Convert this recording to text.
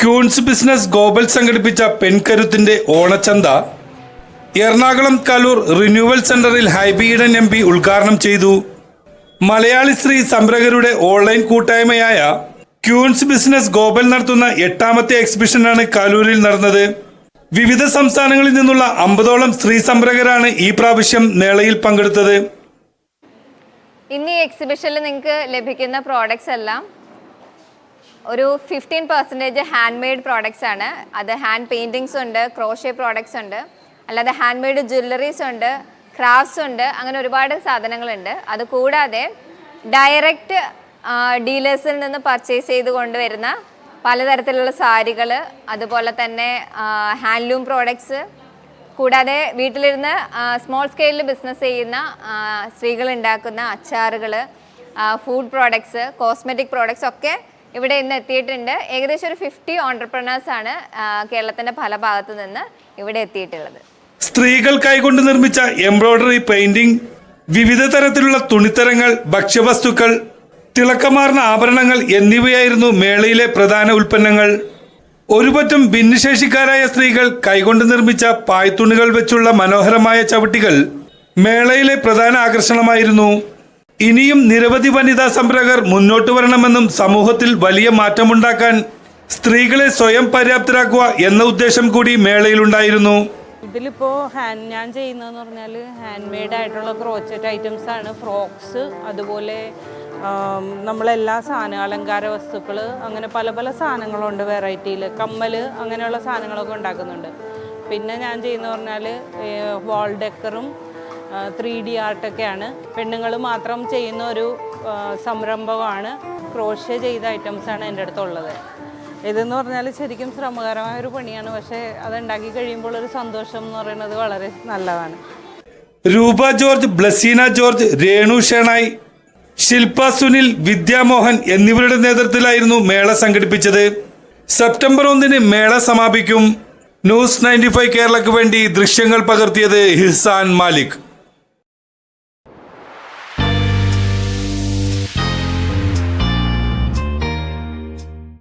ക്യൂൻസ് business global സംഘടിപ്പിച്ച പെൺകരുത്തിന്റെ ഓണച്ചന്ത Ernakulam Kaloor renewal സെന്ററിൽ Hibi Eden MP ഉദ്ഘാടനം ചെയ്തു. മലയാളി സ്ത്രീ സംരംഭകരുടെ ഓൺലൈൻ കൂട്ടായ്മയായ ക്യൂൻസ് ബിസിനസ് ഗ്ലോബൽ നടത്തുന്ന 8ാമത്തെ എക്സിബിഷനാണ് കലൂരിൽ നടന്നത്. വിവിധ സംസ്ഥാനങ്ങളിൽ നിന്നുള്ള 50ഓളം സ്ത്രീ സംരംഭകരാണ് ഈ പ്രാവശ്യം മേളയിൽ പങ്കെടുത്തത്. ഇന്ന് ഈ എക്സിബിഷനിൽ നിങ്ങൾക്ക് ലഭിക്കുന്ന പ്രോഡക്ട്സ് എല്ലാം ഒരു 15% ഹാൻഡ് മെയ്ഡ് പ്രോഡക്ട്സ് ആണ്. അത് ഹാൻഡ് പെയിൻറ്റിങ്സ് ഉണ്ട്, ക്രോഷേ പ്രോഡക്ട്സ് ഉണ്ട്, അല്ലാതെ ഹാൻഡ് മെയ്ഡ് ജ്വല്ലറീസ് ഉണ്ട്, ക്രാഫ്റ്റ്സ് ഉണ്ട്, അങ്ങനെ ഒരുപാട് സാധനങ്ങളുണ്ട്. അതുകൂടാതെ ഡയറക്റ്റ് ഡീലേഴ്സിൽ നിന്ന് പർച്ചേസ് ചെയ്ത് കൊണ്ടുവരുന്ന പലതരത്തിലുള്ള സാരികൾ, അതുപോലെ തന്നെ ഹാൻഡ്ലൂം പ്രോഡക്ട്സ്, കൂടാതെ വീട്ടിലിരുന്ന് സ്മോൾ സ്കെയിലിൽ ബിസിനസ് ചെയ്യുന്ന സ്ത്രീകൾ ഉണ്ടാക്കുന്ന അച്ചാറുകൾ, ഫുഡ് പ്രോഡക്ട്സ്, കോസ്മെറ്റിക് പ്രോഡക്ട്സ് ഒക്കെ ഇവിടെ ഇന്ന് എത്തിയിട്ടുണ്ട്. ഏകദേശം ഒരു 50 ഓൺട്രപ്രണേഴ്സാണ് കേരളത്തിൻ്റെ പല ഭാഗത്തു നിന്ന് ഇവിടെ എത്തിയിട്ടുള്ളത്. സ്ത്രീകൾ കൈകൊണ്ട് നിർമ്മിച്ച എംബ്രോയിഡറി, പെയിന്റിംഗ്, വിവിധ തരത്തിലുള്ള തുണിത്തരങ്ങൾ, ഭക്ഷ്യവസ്തുക്കൾ, തിളക്കമാർന്ന ആഭരണങ്ങൾ എന്നിവയായിരുന്നു മേളയിലെ പ്രധാന ഉൽപ്പന്നങ്ങൾ. ഒരുപറ്റം ഭിന്നശേഷിക്കാരായ സ്ത്രീകൾ കൈകൊണ്ട് നിർമ്മിച്ച പായ്ത്തുണികൾ വെച്ചുള്ള മനോഹരമായ ചവിട്ടികൾ മേളയിലെ പ്രധാന ആകർഷണമായിരുന്നു. ഇനിയും നിരവധി വനിതാ സംരംഭകർ മുന്നോട്ട് വരണമെന്നും സമൂഹത്തിൽ വലിയ മാറ്റമുണ്ടാക്കാൻ സ്ത്രീകളെ സ്വയം പര്യാപ്തരാക്കുക എന്ന ഉദ്ദേശം കൂടി മേളയിലുണ്ടായിരുന്നു. ഇതിലിപ്പോൾ ഞാൻ ചെയ്യുന്നതെന്ന് പറഞ്ഞാൽ ഹാൻഡ് മെയ്ഡ് ആയിട്ടുള്ള ക്രോച്ചറ്റ് ഐറ്റംസ് ആണ്. ഫ്രോക്സ്, അതുപോലെ നമ്മളെല്ലാ സാധനം, അലങ്കാര വസ്തുക്കൾ, അങ്ങനെ പല പല സാധനങ്ങളുണ്ട് വെറൈറ്റിയിൽ. കമ്മൽ, അങ്ങനെയുള്ള സാധനങ്ങളൊക്കെ ഉണ്ടാക്കുന്നുണ്ട്. പിന്നെ ഞാൻ ചെയ്യുന്ന പറഞ്ഞാൽ വാൾ ഡെക്കറും 3D ആർട്ടൊക്കെയാണ്. പെണ്ണുങ്ങൾ മാത്രം ചെയ്യുന്ന ഒരു സംരംഭമാണ്. ക്രോഷ്യ ചെയ്ത ഐറ്റംസാണ് എൻ്റെ അടുത്തുള്ളത്. ഇതെന്ന് പറഞ്ഞാൽ ശരിക്കും ശ്രമകരമായ ഒരു പണിയാണ്. പക്ഷേ അതുണ്ടാക്കി കഴിയുമ്പോൾ ഒരു സന്തോഷം എന്ന് പറയുന്നത് വളരെ നല്ലതാണ്. രൂപ ജോർജ്, ബ്ലസീന ജോർജ്, രേണു ഷേണായി, ശില്പ സുനിൽ, വിദ്യാമോഹൻ എന്നിവരുടെ നേതൃത്വത്തിലായിരുന്നു മേള സംഘടിപ്പിച്ചത്. സെപ്റ്റംബർ 1 മേള സമാപിക്കും. ന്യൂസ് 95 കേരളയ്ക്ക് വേണ്ടി ദൃശ്യങ്ങൾ പകർത്തിയത് ഹിസാൻ മാലിക്.